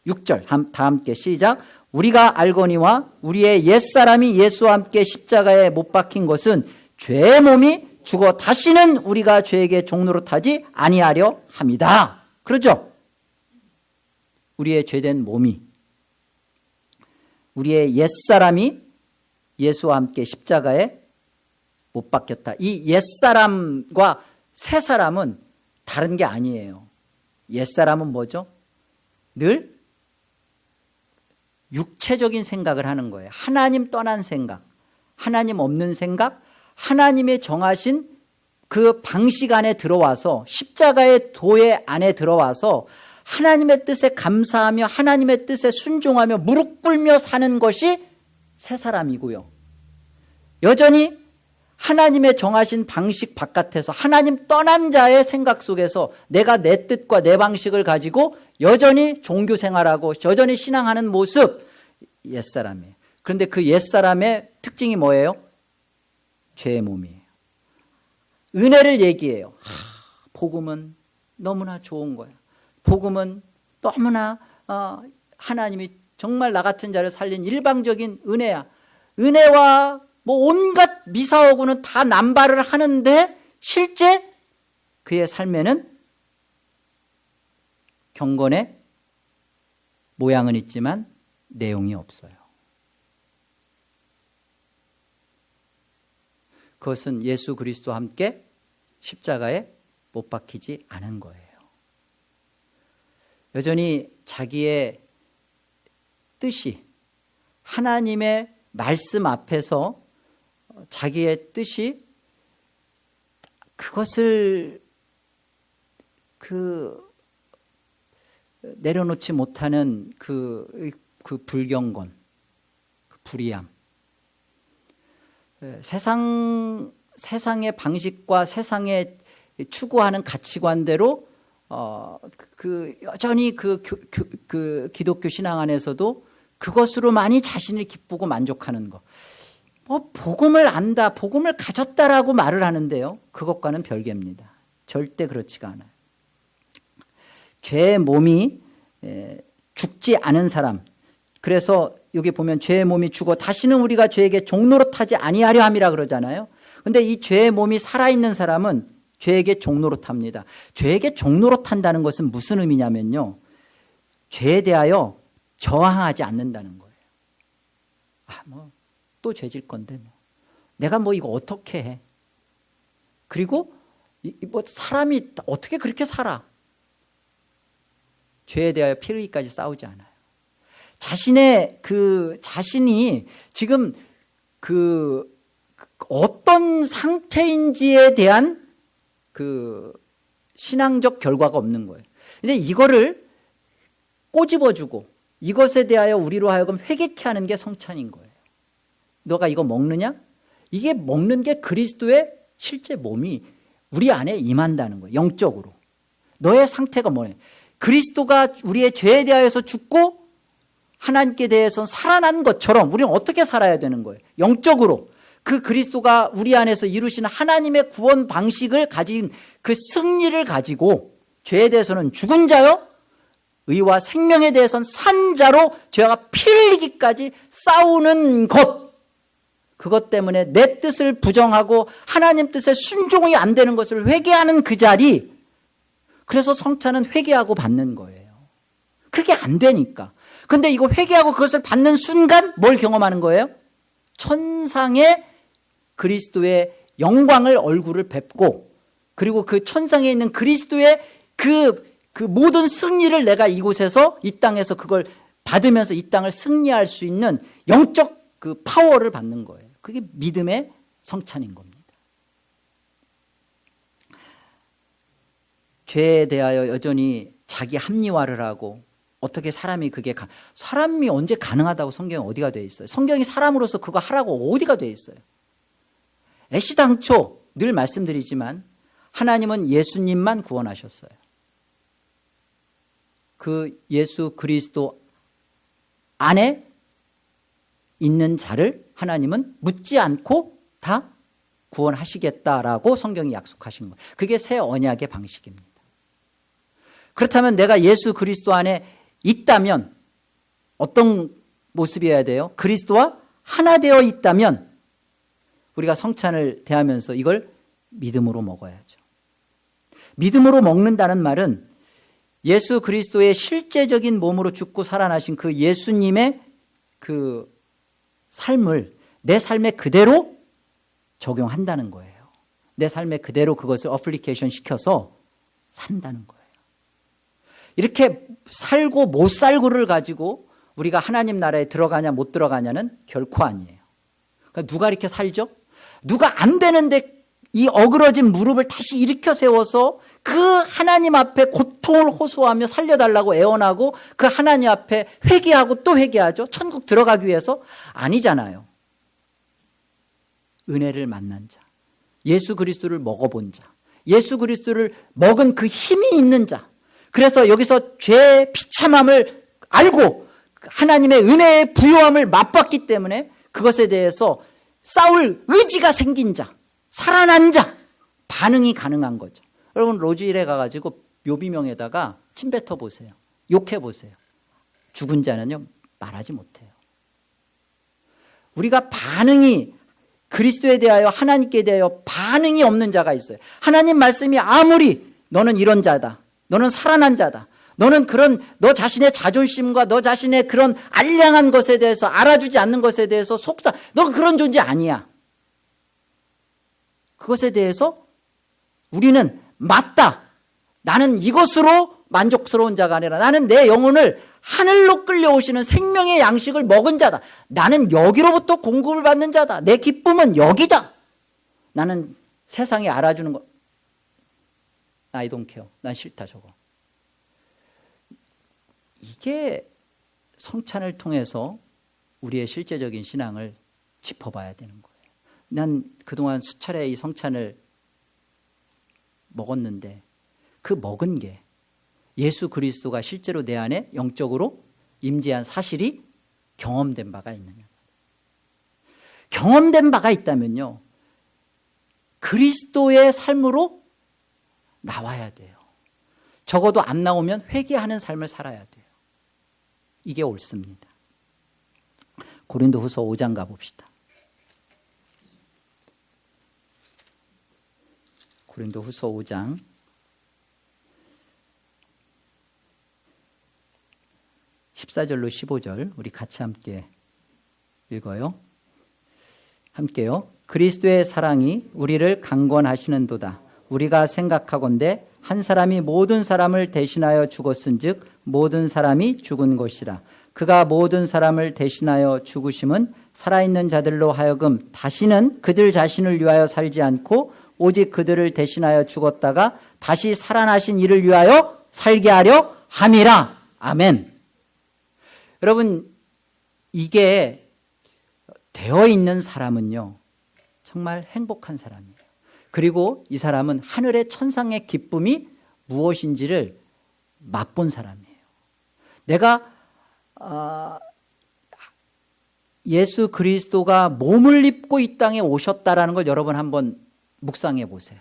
6절 다 함께 시작. 우리가 알거니와 우리의 옛사람이 예수와 함께 십자가에 못 박힌 것은 죄의 몸이 죽어 다시는 우리가 죄에게 종노릇하지 아니하려 함이다. 그러죠? 우리의 죄된 몸이, 우리의 옛사람이 예수와 함께 십자가에 못 박혔다. 이 옛사람과 새사람은 다른 게 아니에요. 옛사람은 뭐죠? 늘 육체적인 생각을 하는 거예요. 하나님 떠난 생각, 하나님 없는 생각, 하나님의 정하신 그 방식 안에 들어와서, 십자가의 도의 안에 들어와서 하나님의 뜻에 감사하며 하나님의 뜻에 순종하며 무릎 꿇며 사는 것이 새 사람이고요. 여전히 하나님의 정하신 방식 바깥에서 하나님 떠난 자의 생각 속에서 내가 내 뜻과 내 방식을 가지고 여전히 종교 생활하고 여전히 신앙하는 모습, 옛사람이에요. 그런데 그 옛사람의 특징이 뭐예요? 죄의 몸이에요. 은혜를 얘기해요. 복음은 너무나 좋은 거야. 복음은 너무나 하나님이 정말 나 같은 자를 살린 일방적인 은혜야. 은혜와 뭐 온갖 미사오고는 다 남발을 하는데 실제 그의 삶에는 경건의 모양은 있지만 내용이 없어요. 그것은 예수 그리스도와 함께 십자가에 못 박히지 않은 거예요. 여전히 자기의 뜻이, 하나님의 말씀 앞에서 자기의 뜻이 그것을 내려놓지 못하는 그 불경건, 그 불의함, 세상의 방식과 세상의 추구하는 가치관대로 여전히 그 기독교 신앙 안에서도 그것으로만이 자신을 기쁘고 만족하는 것. 뭐 복음을 안다, 복음을 가졌다라고 말을 하는데요. 그것과는 별개입니다. 절대 그렇지가 않아요. 죄의 몸이 죽지 않은 사람. 그래서 여기 보면 죄의 몸이 죽어 다시는 우리가 죄에게 종노릇하지 아니하려 함이라 그러잖아요. 그런데 이 죄의 몸이 살아있는 사람은 죄에게 종노릇합니다. 죄에게 종노릇한다는 것은 무슨 의미냐면요, 죄에 대하여 저항하지 않는다는 거예요. 또 죄질 건데 내가 이거 어떻게 해? 그리고 사람이 어떻게 그렇게 살아? 죄에 대하여 피 흘리기까지 싸우지 않아요. 자신이 지금 어떤 상태인지에 대한 신앙적 결과가 없는 거예요. 근데 이거를 꼬집어주고 이것에 대하여 우리로 하여금 회개케 하는 게 성찬인 거예요. 너가 이거 먹느냐? 이게 먹는 게 그리스도의 실제 몸이 우리 안에 임한다는 거예요. 영적으로. 너의 상태가 뭐예요? 그리스도가 우리의 죄에 대하여서 죽고 하나님께 대해서 살아난 것처럼 우리는 어떻게 살아야 되는 거예요? 영적으로. 그 그리스도가 우리 안에서 이루신 하나님의 구원 방식을 가진 그 승리를 가지고 죄에 대해서는 죽은 자요, 의와 생명에 대해서는 산 자로 죄가 피 흘리기까지 싸우는 것. 그것 때문에 내 뜻을 부정하고 하나님 뜻에 순종이 안 되는 것을 회개하는 그 자리. 그래서 성찬은 회개하고 받는 거예요. 그게 안 되니까. 근데 이거 회개하고 그것을 받는 순간 뭘 경험하는 거예요? 천상의 그리스도의 영광을 얼굴을 뵙고, 그리고 그 천상에 있는 그리스도의 그 모든 승리를 내가 이곳에서 이 땅에서 그걸 받으면서 이 땅을 승리할 수 있는 영적 그 파워를 받는 거예요. 그게 믿음의 성찬인 겁니다. 죄에 대하여 여전히 자기 합리화를 하고, 어떻게 사람이 언제 가능하다고 성경에 어디가 되어 있어요? 성경이 사람으로서 그거 하라고 어디가 되어 있어요? 애시당초 늘 말씀드리지만 하나님은 예수님만 구원하셨어요. 그 예수 그리스도 안에 있는 자를 하나님은 묻지 않고 다 구원하시겠다라고 성경이 약속하신 거예요. 그게 새 언약의 방식입니다. 그렇다면 내가 예수 그리스도 안에 있다면 어떤 모습이어야 돼요? 그리스도와 하나 되어 있다면 우리가 성찬을 대하면서 이걸 믿음으로 먹어야죠. 믿음으로 먹는다는 말은 예수 그리스도의 실제적인 몸으로 죽고 살아나신 그 예수님의 그 삶을 내 삶에 그대로 적용한다는 거예요. 내 삶에 그대로 그것을 어플리케이션 시켜서 산다는 거예요. 이렇게 살고 못 살고를 가지고 우리가 하나님 나라에 들어가냐 못 들어가냐는 결코 아니에요. 그러니까 누가 이렇게 살죠? 누가 안 되는데 이 어그러진 무릎을 다시 일으켜 세워서 그 하나님 앞에 고통을 호소하며 살려달라고 애원하고 그 하나님 앞에 회개하고 또 회개하죠. 천국 들어가기 위해서? 아니잖아요. 은혜를 만난 자, 예수 그리스도를 먹어본 자, 예수 그리스도를 먹은 그 힘이 있는 자, 그래서 여기서 죄의 비참함을 알고 하나님의 은혜의 부요함을 맛봤기 때문에 그것에 대해서 싸울 의지가 생긴 자, 살아난 자, 반응이 가능한 거죠. 여러분 로즈힐에 가가지고 묘비명에다가 침 뱉어 보세요. 욕해 보세요. 죽은 자는요 말하지 못해요. 우리가 반응이 그리스도에 대하여 하나님께 대하여 반응이 없는 자가 있어요. 하나님 말씀이 아무리 너는 이런 자다, 너는 살아난 자다, 너는 그런 너 자신의 자존심과 너 자신의 그런 알량한 것에 대해서 알아주지 않는 것에 대해서 너 그런 존재 아니야. 그것에 대해서 우리는 맞다. 나는 이것으로 만족스러운 자가 아니라 나는 내 영혼을 하늘로 끌려오시는 생명의 양식을 먹은 자다. 나는 여기로부터 공급을 받는 자다. 내 기쁨은 여기다. 나는 세상에 알아주는 거 I don't care. 난 싫다 저거. 이게 성찬을 통해서 우리의 실제적인 신앙을 짚어봐야 되는 거예요. 난 그동안 수차례 이 성찬을 먹었는데 그 먹은 게 예수 그리스도가 실제로 내 안에 영적으로 임재한 사실이 경험된 바가 있느냐. 경험된 바가 있다면요, 그리스도의 삶으로 나와야 돼요. 적어도 안 나오면 회개하는 삶을 살아야 돼요. 이게 옳습니다. 고린도후서 5장 가봅시다. 고린도후서 5장 14절로 15절 우리 같이 함께 읽어요. 함께요. 그리스도의 사랑이 우리를 강권하시는도다. 우리가 생각하건대 한 사람이 모든 사람을 대신하여 죽었은즉 모든 사람이 죽은 것이라. 그가 모든 사람을 대신하여 죽으심은 살아있는 자들로 하여금 다시는 그들 자신을 위하여 살지 않고 오직 그들을 대신하여 죽었다가 다시 살아나신 이를 위하여 살게 하려 함이라. 아멘. 여러분, 이게 되어 있는 사람은요 정말 행복한 사람이에요. 그리고 이 사람은 하늘의 천상의 기쁨이 무엇인지를 맛본 사람이에요. 내가 예수 그리스도가 몸을 입고 이 땅에 오셨다라는 걸 여러분 한번 묵상해 보세요.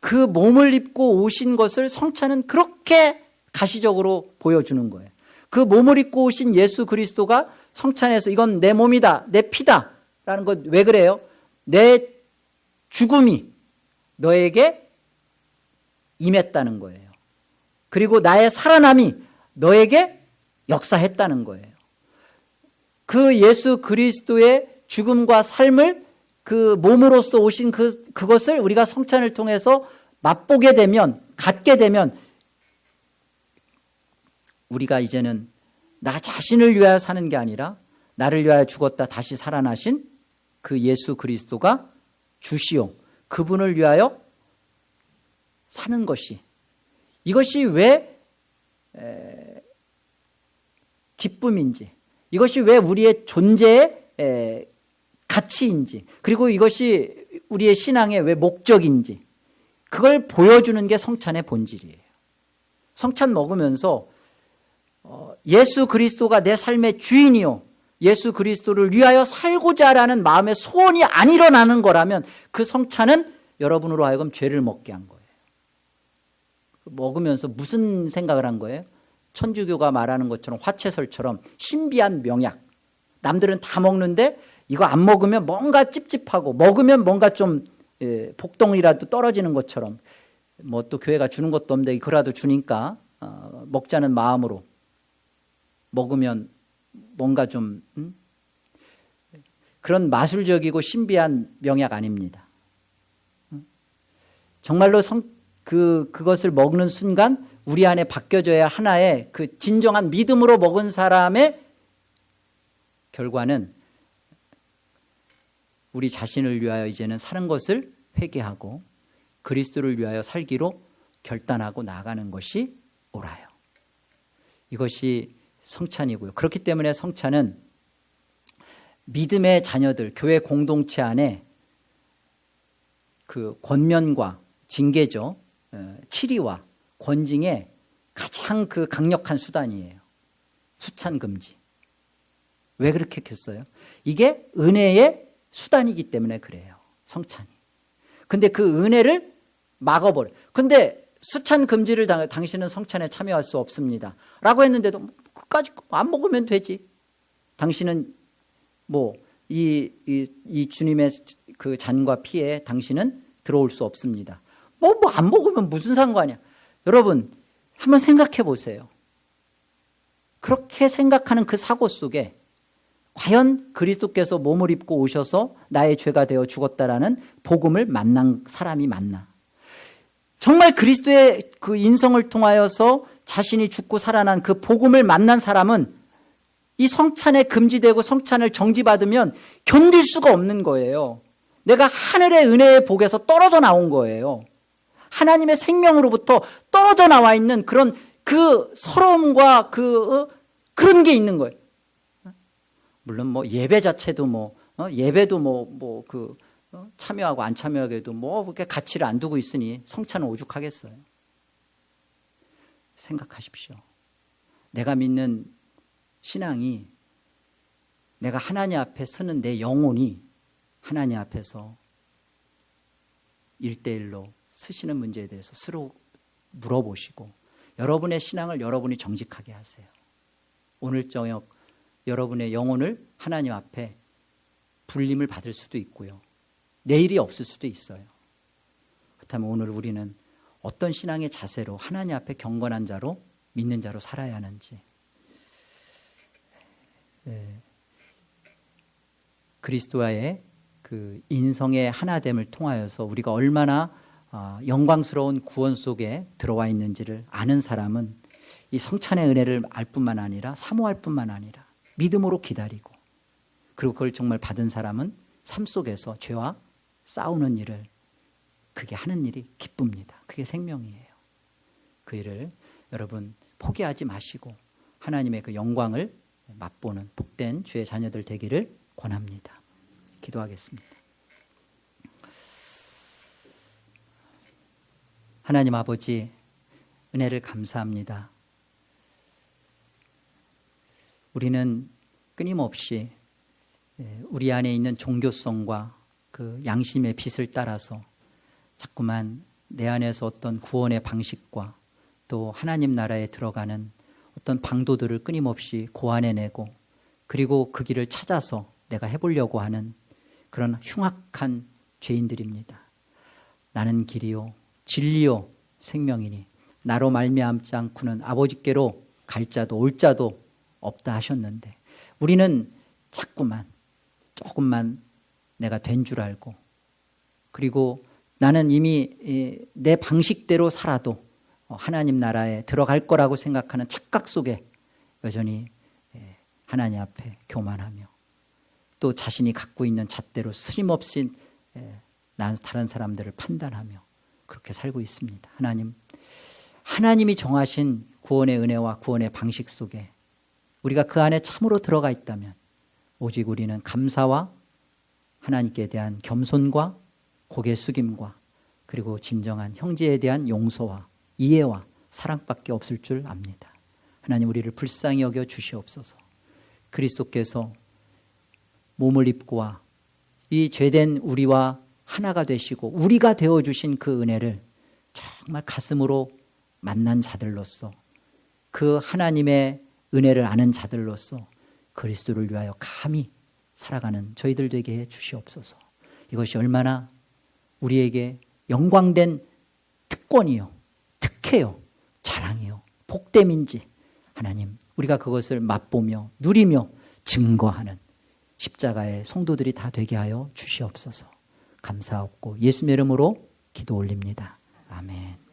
그 몸을 입고 오신 것을 성찬은 그렇게 가시적으로 보여주는 거예요. 그 몸을 입고 오신 예수 그리스도가 성찬에서 이건 내 몸이다, 내 피다 라는 것 왜 그래요? 내 죽음이 너에게 임했다는 거예요. 그리고 나의 살아남이 너에게 역사했다는 거예요. 그 예수 그리스도의 죽음과 삶을 그 몸으로서 오신 그것을 우리가 성찬을 통해서 맛보게 되면, 갖게 되면 우리가 이제는 나 자신을 위하여 사는 게 아니라 나를 위하여 죽었다 다시 살아나신 그 예수 그리스도가 주시오, 그분을 위하여 사는 것이, 이것이 왜 기쁨인지, 이것이 왜 우리의 존재의 가치인지, 그리고 이것이 우리의 신앙의 왜 목적인지 그걸 보여주는 게 성찬의 본질이에요. 성찬 먹으면서 예수 그리스도가 내 삶의 주인이요, 예수 그리스도를 위하여 살고자 하는 마음의 소원이 안 일어나는 거라면 그 성찬은 여러분으로 하여금 죄를 먹게 한 거예요. 먹으면서 무슨 생각을 한 거예요? 천주교가 말하는 것처럼 화채설처럼 신비한 명약. 남들은 다 먹는데 이거 안 먹으면 뭔가 찝찝하고, 먹으면 뭔가 좀 복동이라도 떨어지는 것처럼, 뭐 또 교회가 주는 것도 없는데 그거라도 주니까 먹자는 마음으로 먹으면 뭔가 좀 그런 마술적이고 신비한 명약 아닙니다. 정말로 그것을 먹는 순간 우리 안에 바뀌어져야 하나의 그 진정한 믿음으로 먹은 사람의 결과는 우리 자신을 위하여 이제는 사는 것을 회개하고 그리스도를 위하여 살기로 결단하고 나아가는 것이 옳아요. 이것이 성찬이고요. 그렇기 때문에 성찬은 믿음의 자녀들, 교회 공동체 안에 그 권면과 징계죠. 치리와 권징의 가장 그 강력한 수단이에요. 수찬 금지. 왜 그렇게 했겠어요? 이게 은혜의 수단이기 때문에 그래요. 성찬이. 근데 그 은혜를 막아버려. 근데 수찬 금지를 당신은 성찬에 참여할 수 없습니다 라고 했는데도 끝까지 안 먹으면 되지. 당신은 뭐 이 주님의 그 잔과 피에 당신은 들어올 수 없습니다. 뭐 안 먹으면 무슨 상관이야. 여러분 한번 생각해 보세요. 그렇게 생각하는 그 사고 속에 과연 그리스도께서 몸을 입고 오셔서 나의 죄가 되어 죽었다라는 복음을 만난 사람이 맞나? 정말 그리스도의 그 인성을 통하여서 자신이 죽고 살아난 그 복음을 만난 사람은 이 성찬에 금지되고 성찬을 정지받으면 견딜 수가 없는 거예요. 내가 하늘의 은혜의 복에서 떨어져 나온 거예요. 하나님의 생명으로부터 떨어져 나와 있는 그런 그 서러움과 그런 게 있는 거예요. 물론 뭐 예배 자체도 예배도 참여하고 안 참여하게도 그렇게 가치를 안 두고 있으니 성찬은 오죽하겠어요. 생각하십시오. 내가 믿는 신앙이, 내가 하나님 앞에 서는 내 영혼이 하나님 앞에서 1대1로 쓰시는 문제에 대해서 서로 물어보시고 여러분의 신앙을 여러분이 정직하게 하세요. 오늘 저녁 여러분의 영혼을 하나님 앞에 불림을 받을 수도 있고요. 내일이 없을 수도 있어요. 그렇다면 오늘 우리는 어떤 신앙의 자세로 하나님 앞에 경건한 자로 믿는 자로 살아야 하는지, 그리스도와의 그 인성의 하나됨을 통하여서 우리가 얼마나 영광스러운 구원 속에 들어와 있는지를 아는 사람은 이 성찬의 은혜를 알 뿐만 아니라 사모할 뿐만 아니라 믿음으로 기다리고, 그리고 그걸 정말 받은 사람은 삶 속에서 죄와 싸우는 일을, 그게 하는 일이 기쁩니다. 그게 생명이에요. 그 일을 여러분 포기하지 마시고 하나님의 그 영광을 맛보는 복된 주의 자녀들 되기를 권합니다. 기도하겠습니다. 하나님 아버지, 은혜를 감사합니다. 우리는 끊임없이 우리 안에 있는 종교성과 그 양심의 빛을 따라서 자꾸만 내 안에서 어떤 구원의 방식과 또 하나님 나라에 들어가는 어떤 방도들을 끊임없이 고안해내고, 그리고 그 길을 찾아서 내가 해보려고 하는 그런 흉악한 죄인들입니다. 나는 길이요 진리요 생명이니 나로 말미암지 않고는 아버지께로 갈 자도 올 자도 없다 하셨는데, 우리는 자꾸만 조금만 내가 된 줄 알고, 그리고 나는 이미 내 방식대로 살아도 하나님 나라에 들어갈 거라고 생각하는 착각 속에 여전히 하나님 앞에 교만하며 또 자신이 갖고 있는 잣대로 스림없이 다른 사람들을 판단하며 그렇게 살고 있습니다. 하나님이 정하신 구원의 은혜와 구원의 방식 속에 우리가 그 안에 참으로 들어가 있다면 오직 우리는 감사와 하나님께 대한 겸손과 고개 숙임과 그리고 진정한 형제에 대한 용서와 이해와 사랑밖에 없을 줄 압니다. 하나님, 우리를 불쌍히 여겨 주시옵소서. 그리스도께서 몸을 입고와 이 죄된 우리와 하나가 되시고 우리가 되어주신 그 은혜를 정말 가슴으로 만난 자들로서, 그 하나님의 은혜를 아는 자들로서 그리스도를 위하여 감히 살아가는 저희들 되게 해 주시옵소서. 이것이 얼마나 우리에게 영광된 특권이요, 특혜요, 자랑이요, 복됨인지 하나님, 우리가 그것을 맛보며 누리며 증거하는 십자가의 성도들이 다 되게 하여 주시옵소서. 감사하옵고 예수의 이름으로 기도 올립니다. 아멘.